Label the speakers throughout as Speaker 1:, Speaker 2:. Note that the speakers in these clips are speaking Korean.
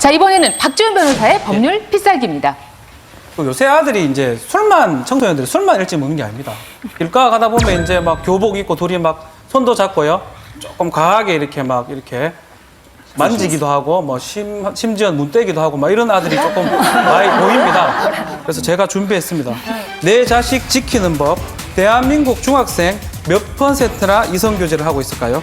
Speaker 1: 자, 이번에는 박지훈 변호사의 법률 필살기입니다.
Speaker 2: 요새 아들이 이제 청소년들이 술만 일찍 먹는 게 아닙니다. 길가 가다 보면 이제 막 교복 입고 둘이 막 손도 잡고요. 조금 과하게 이렇게 만지기도 하고 뭐 심지어 문대기도 하고 막 이런 아들이 조금 많이 보입니다. 그래서 제가 준비했습니다. 내 자식 지키는 법. 대한민국 중학생 몇 %나 이성교제를 하고 있을까요?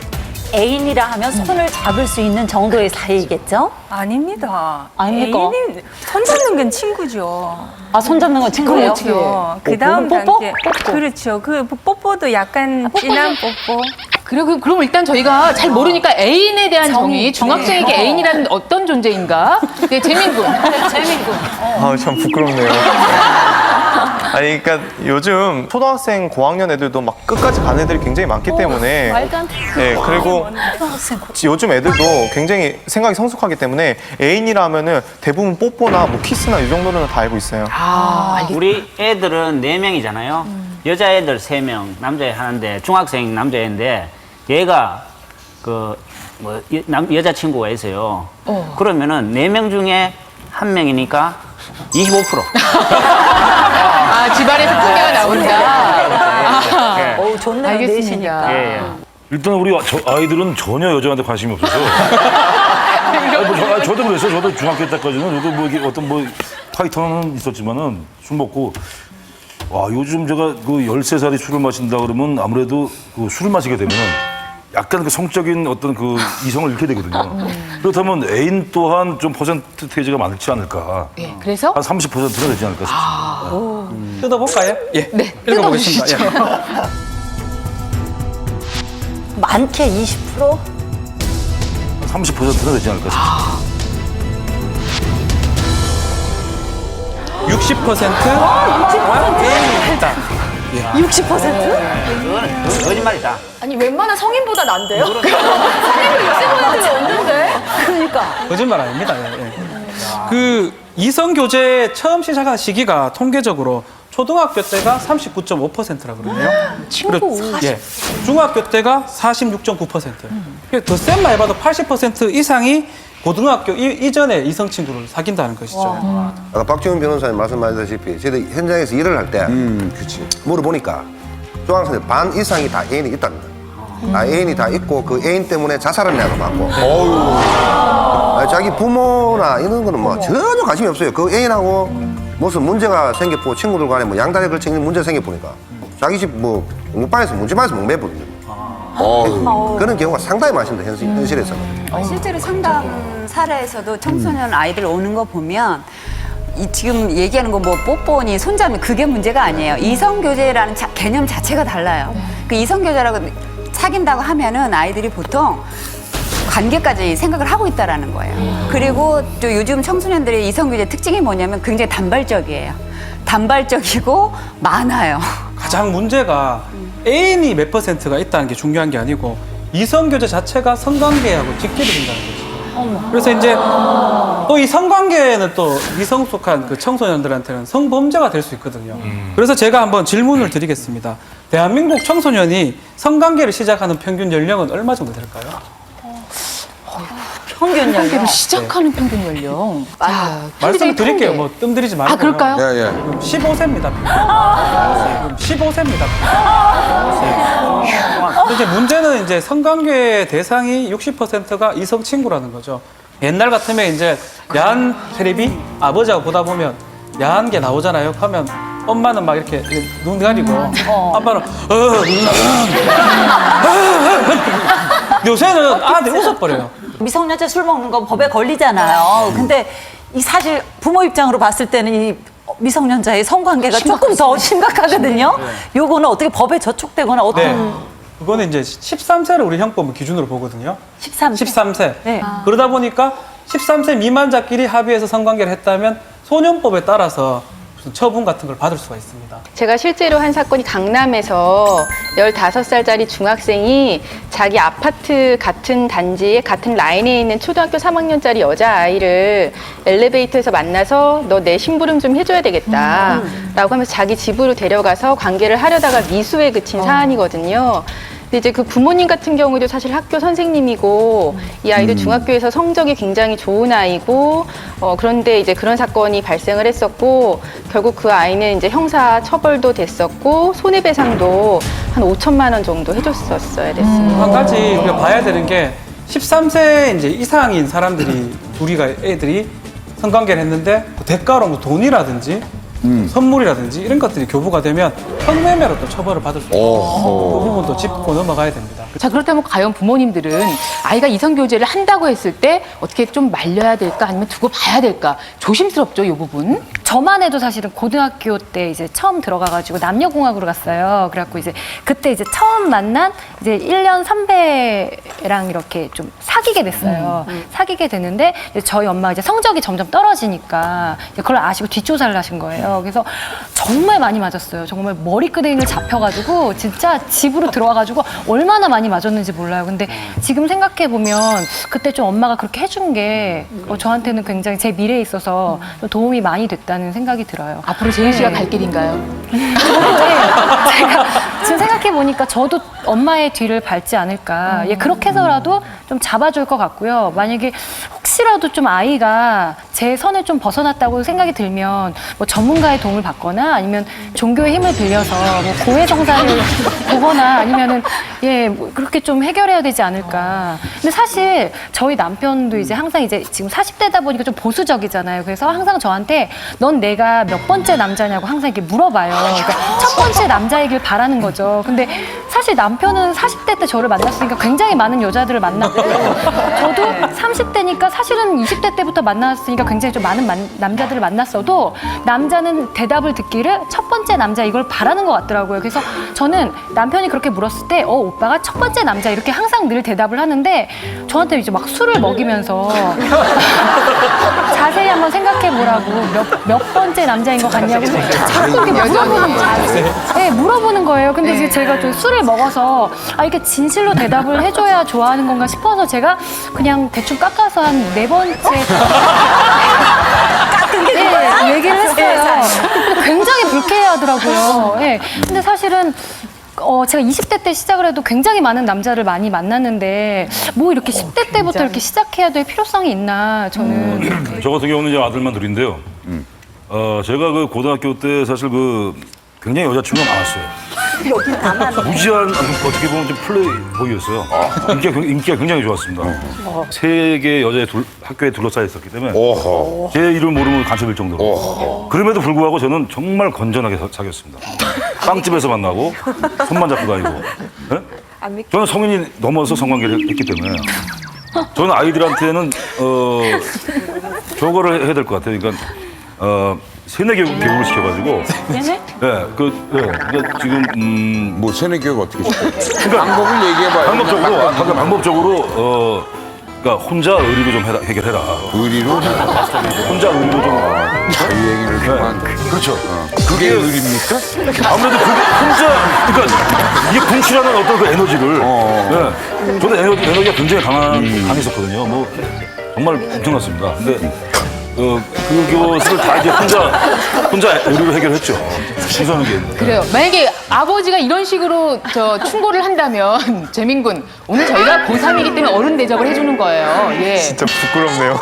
Speaker 3: 애인이라 하면 손을 잡을 수 있는 정도의 사이겠죠?
Speaker 4: 아닙니다.
Speaker 3: 아닙니까?
Speaker 4: 애인이 손 잡는 건 친구죠.
Speaker 3: 아, 손 잡는 건 친구예요?
Speaker 4: 그렇죠. 그 다음
Speaker 3: 뽀뽀?
Speaker 4: 단계.
Speaker 3: 뽀뽀.
Speaker 4: 그렇죠. 그 뽀뽀도 약간 진한 뽀뽀.
Speaker 1: 그럼 일단 저희가 잘 모르니까 애인에 대한 정의, 중학생에게 애인이라는 어떤 존재인가? 네, 재민군.
Speaker 3: 재민군.
Speaker 5: 아, 참 부끄럽네요. 아니, 그러니까 요즘 초등학생 고학년 애들도 막 끝까지 가는 애들이 굉장히 많기 때문에
Speaker 3: 말도 안 돼.
Speaker 5: 네, 그리고 요즘 애들도 굉장히 생각이 성숙하기 때문에 애인이라 하면은 대부분 뽀뽀나 뭐 키스나 이 정도는 다 알고 있어요.
Speaker 6: 우리 애들은 4명이잖아요. 여자애들 3명, 남자애 하나인데 중학생 남자애인데 얘가 여자친구가 있어요. 그러면은 4명 중에 1명이니까 25%.
Speaker 1: 아, 집안에서 풍계가 나온다.
Speaker 6: 예.
Speaker 3: 좋네요.
Speaker 1: 알겠습니다.
Speaker 3: 넷이니까.
Speaker 6: 예.
Speaker 7: 일단 우리 아이들은 전혀 여자한테 관심이 없어서. 저도 그랬어요. 저도 중학교 때까지는 저도 뭐 이게 어떤 파이터는 있었지만은 술 먹고. 와, 요즘 제가 그 13살이 술을 마신다 그러면 아무래도 그 술을 마시게 되면은 약간 그 성적인 어떤 그 이성을 잃게 되거든요. 그렇다면 애인 또한 좀 퍼센트테이지가 많지 않을까.
Speaker 1: 예, 그래서?
Speaker 7: 한 30%는 되지 않을까 싶습니다.
Speaker 2: 뜯어볼까요? 예.
Speaker 1: 네,
Speaker 2: 읽어보겠습니다.
Speaker 1: 뜯어보시죠.
Speaker 3: 많게 20%?
Speaker 7: 30%는 되지 않을까 싶습니다.
Speaker 2: 60%가 애인이 있다.
Speaker 3: 60%?
Speaker 6: 그거는 거짓말이다.
Speaker 8: 아니 웬만한 성인보다 난데요? 성인도 60%가 없는데?
Speaker 3: 그러니까.
Speaker 2: 거짓말 아닙니다. 예. 그 이성교제 처음 시작한 시기가 통계적으로 초등학교 때가 39.5%라 그러네요.
Speaker 1: 친구.
Speaker 2: 예. 중학교 때가 46.9%. 더 센 말 봐도 80% 이상이 고등학교 이전에 이성 친구를 사귄다는 것이죠.
Speaker 9: 아까 박지훈 변호사님 말씀하셨다시피 저희들 현장에서 일을 할 때 물어보니까 중학생들 반 이상이 다 애인이 있답니다. 애인이 다 있고 그 애인 때문에 자살한 애도 많고 자기 부모나 이런 거는 뭐 전혀 관심이 없어요. 그 애인하고 무슨 문제가 생겼고 친구들 간에 뭐 양다리에 걸쳐 있는 문제가 생겨보니까 자기 집 공부방에서 문제방에서 목매거든요. 그런 경우가 상당히 많습니다. 현실에서는.
Speaker 10: 실제로 상담 사례에서도 청소년 아이들 오는 거 보면 지금 얘기하는 거 뭐 뽀뽀니 손잡이 그게 문제가 아니에요. 이성교제라는 개념 자체가 달라요. 그 이성교제라고 사귄다고 하면은 아이들이 보통 관계까지 생각을 하고 있다라는 거예요. 그리고 또 요즘 청소년들의 이성교제 특징이 뭐냐면 굉장히 단발적이에요. 단발적이고 많아요.
Speaker 2: 가장 문제가 애인이 몇 %가 있다는 게 중요한 게 아니고 이성교제 자체가 성관계하고 직결된다는 거죠. 그래서 이제 또 이 성관계는 또 미성숙한 그 청소년들한테는 성범죄가 될 수 있거든요. 그래서 제가 한번 질문을 드리겠습니다. 대한민국 청소년이 성관계를 시작하는 평균 연령은 얼마 정도 될까요?
Speaker 3: 평균 연령.
Speaker 1: 시작하는 평균 연령. 자,
Speaker 2: 말씀 드릴게요. 뭐 뜸들이지 말고.
Speaker 1: 그럴까요?
Speaker 9: 예, 예.
Speaker 2: 15세입니다. 15세입니다. 이제 문제는 이제 성관계 대상이 60%가 이성 친구라는 거죠. 옛날 같으면 이제 야한 텔레비 아버지하고 보다 보면 야한 게 나오잖아요. 하면 엄마는 막 이렇게 눈 가리고 아빠는 요새는 아들이 웃어버려요.
Speaker 3: 미성년자 술 먹는 건 법에 걸리잖아요. 근데 이 사실 부모 입장으로 봤을 때는 이 미성년자의 성관계가 조금 더 심각하거든요. 요거는 어떻게 법에 저촉되거나 어떤
Speaker 2: 네. 그거는 이제 13세를 우리 형법은 기준으로 보거든요.
Speaker 3: 13세.
Speaker 2: 13세.
Speaker 3: 네.
Speaker 2: 그러다 보니까 13세 미만자끼리 합의해서 성관계를 했다면 소년법에 따라서 무슨 처분 같은 걸 받을 수가 있습니다.
Speaker 11: 제가 실제로 한 사건이 강남에서 15살짜리 중학생이 자기 아파트 같은 단지에 같은 라인에 있는 초등학교 3학년짜리 여자아이를 엘리베이터에서 만나서 너 내 심부름 좀 해줘야 되겠다 라고 하면서 자기 집으로 데려가서 관계를 하려다가 미수에 그친 사안이거든요. 근데 이제 그 부모님 같은 경우도 사실 학교 선생님이고 이 아이도 중학교에서 성적이 굉장히 좋은 아이고 그런데 이제 그런 사건이 발생을 했었고 결국 그 아이는 이제 형사 처벌도 됐었고 손해배상도 한 5천만 원 정도 해줬었어야 됐습니다.
Speaker 2: 한 가지 우리가 봐야 되는 게 13세 이제 이상인 사람들이 애들이 성관계를 했는데 그 대가로 뭐 돈이라든지 선물이라든지 이런 것들이 교부가 되면 성매매로 또 처벌을 받을 수 있어요. 그 부분도 짚고 넘어가야 됩니다.
Speaker 1: 자, 그렇다면 과연 부모님들은 아이가 이성교제를 한다고 했을 때 어떻게 좀 말려야 될까 아니면 두고 봐야 될까 조심스럽죠, 이 부분.
Speaker 8: 저만 해도 사실은 고등학교 때 이제 처음 들어가가지고 남녀공학으로 갔어요. 그래갖고 이제 그때 이제 처음 만난 이제 1년 선배랑 이렇게 좀 사귀게 됐어요. 사귀게 됐는데 이제 저희 엄마가 이제 성적이 점점 떨어지니까 이제 그걸 아시고 뒷조사를 하신 거예요. 그래서 정말 많이 맞았어요. 정말 머리끄댕이를 잡혀가지고 진짜 집으로 들어와가지고 얼마나 많이 맞았는지 몰라요. 근데 지금 생각해보면 그때 좀 엄마가 그렇게 해준 게 저한테는 굉장히 제 미래에 있어서 좀 도움이 많이 됐다는 생각이 들어요.
Speaker 1: 앞으로 재윤 씨가 갈 길인가요?
Speaker 8: 제가 지금 생각해보니까 저도 엄마의 뒤를 밟지 않을까. 예, 그렇게 해서라도 좀 잡아줄 것 같고요. 만약에 혹시라도 좀 아이가 제 선을 좀 벗어났다고 생각이 들면 뭐 전문가의 도움을 받거나 아니면 종교의 힘을 빌려서 뭐 고해성사를 보거나 아니면은 뭐 그렇게 좀 해결해야 되지 않을까. 근데 사실 저희 남편도 이제 항상 이제 지금 40대다 보니까 좀 보수적이잖아요. 그래서 항상 저한테 넌 내가 몇 번째 남자냐고 항상 이렇게 물어봐요. 그러니까 첫 번째 남자이길 바라는 거죠. 근데 사실 남편은 40대 때 저를 만났으니까 굉장히 많은 여자들을 만났고 저도 30대니까 사실은 20대 때부터 만났으니까 굉장히 좀 많은 남자들을 만났어도 남자는 대답을 듣기를 첫 번째 남자 이걸 바라는 것 같더라고요. 그래서 저는 남편이 그렇게 물었을 때 오빠가 첫 번째 남자 이렇게 항상 늘 대답을 하는데 저한테 이제 막 술을 먹이면서 자세히 한번 생각해 보라고 몇 번째 남자인 것 같냐고 자꾸 이렇게 물어보는 거예요. 네, 물어보는 거예요. 근데 이제 제가 좀 술을 먹어서 이렇게 진실로 대답을 해줘야 좋아하는 건가 싶어서 제가 그냥 대충 깎아서 한 4번째 깎은 게 얘기를 했어요. 굉장히 불쾌해하더라고요. 네. 근데 사실은 제가 20대 때 시작을 해도 굉장히 많은 남자를 많이 만났는데 뭐 이렇게 10대 때부터 이렇게 시작해야 될 필요성이 있나 저는.
Speaker 7: 저 같은 경우는 이제 아들만 둘인데요. 제가 그 고등학교 때 사실 그 굉장히 여자친구가 많았어요. 무지한 어떻게 보면 좀 플레이보이였어요. 인기가 굉장히 좋았습니다. 세 개의 여자의 학교에 둘러싸여 있었기 때문에 제 이름 모르면 간첩일 정도로. 그럼에도 불구하고 저는 정말 건전하게 사귀었습니다. 빵집에서 만나고 손만 잡고 다니고. 네? 저는 성인이 넘어서 성관계를 했기 때문에 저는 아이들한테는 저거를 해야 될 것 같아요. 그러니까 세뇌 교육을 시켜가지고.
Speaker 3: 네네?
Speaker 7: 그러니까 지금
Speaker 12: 뭐 세뇌 교육 어떻게 시켜요?
Speaker 7: 그러니까
Speaker 12: 방법을 얘기해봐요.
Speaker 7: 방법적으로 그러니까 혼자 의리로 좀 해결해라.
Speaker 12: 의리로?
Speaker 7: 혼자 의리로 좀.
Speaker 12: 이 얘기를 그만.
Speaker 7: 그렇죠.
Speaker 12: 그게 의리입니까?
Speaker 7: 아무래도 그게 혼자 그러니까 이게 분출하는 어떤 그 에너지를. 네. 저는 에너지가 굉장히 강했었거든요. 뭐 정말 엄청났습니다. 근데. 그것을 다 이제 혼자 의리로 해결했죠. 시선은 게.
Speaker 1: 그래요. 만약에 아버지가 이런 식으로 충고를 한다면 재민군 오늘 저희가 고3이기 때문에 어른 대접을 해주는 거예요. 예.
Speaker 5: 진짜 부끄럽네요.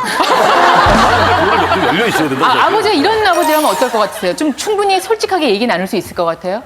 Speaker 7: 열려 있어야 된다.
Speaker 1: 아버지가 이런 아버지라면 어떨 것 같으세요? 좀 충분히 솔직하게 얘기 나눌 수 있을 것 같아요?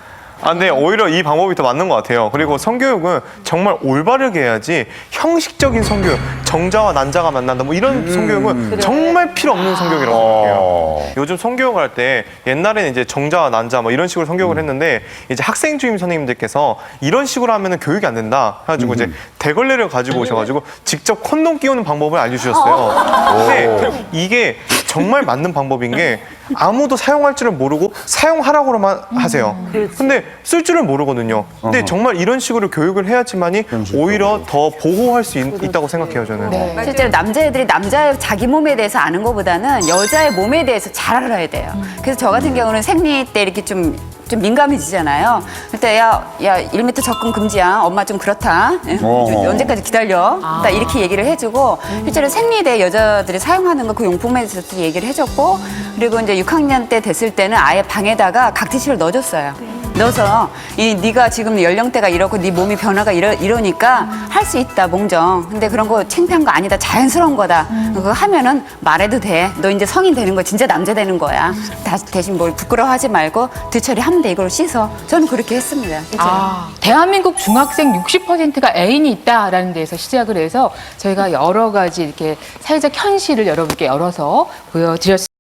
Speaker 5: 네, 오히려 이 방법이 더 맞는 것 같아요. 그리고 성교육은 정말 올바르게 해야지 형식적인 성교육, 정자와 난자가 만난다 뭐 이런 성교육은 정말 필요 없는 성교육이라고 생각해요. 요즘 성교육을 할 때 옛날에는 이제 정자와 난자 뭐 이런 식으로 성교육을 했는데 이제 학생 주임 선생님들께서 이런 식으로 하면은 교육이 안 된다 해가지고 이제 대걸레를 가지고 오셔가지고 직접 콘돔 끼우는 방법을 알려주셨어요. 근데 이게 정말 맞는 방법인 게 아무도 사용할 줄을 모르고 사용하라고만 하세요. 근데 쓸 줄을 모르거든요. 근데 정말 이런 식으로 교육을 해야지만이 오히려 더 보호할 수 있다고 생각해요, 저는.
Speaker 10: 실제로 남자애들이 남자의 자기 몸에 대해서 아는 것보다는 여자의 몸에 대해서 잘 알아야 돼요. 그래서 저 같은 경우는 생리 때 이렇게 좀 민감해지잖아요. 그때 야 1m 접근 금지야. 엄마 좀 그렇다. 언제까지 기다려. 딱 이렇게 얘기를 해주고 실제로 생리 때 여자들이 사용하는 거 그 용품에 대해서 얘기를 해줬고 그리고 이제 6학년 때 됐을 때는 아예 방에다가 각티슈를 넣어줬어요. 넣어서 네가 지금 연령대가 이렇고 네 몸이 변화가 이러니까 할 수 있다 몽정. 근데 그런 거 창피한 거 아니다. 자연스러운 거다. 그거 하면은 말해도 돼. 너 이제 성인 되는 거 진짜 남자 되는 거야. 대신 뭘 부끄러워하지 말고 뒤처리 하면 돼. 이걸 씻어. 저는 그렇게 했습니다.
Speaker 1: 대한민국 중학생 60%가 애인이 있다라는 데에서 시작을 해서 저희가 여러 가지 이렇게 사회적 현실을 여러분께 열어서 보여드렸습니다.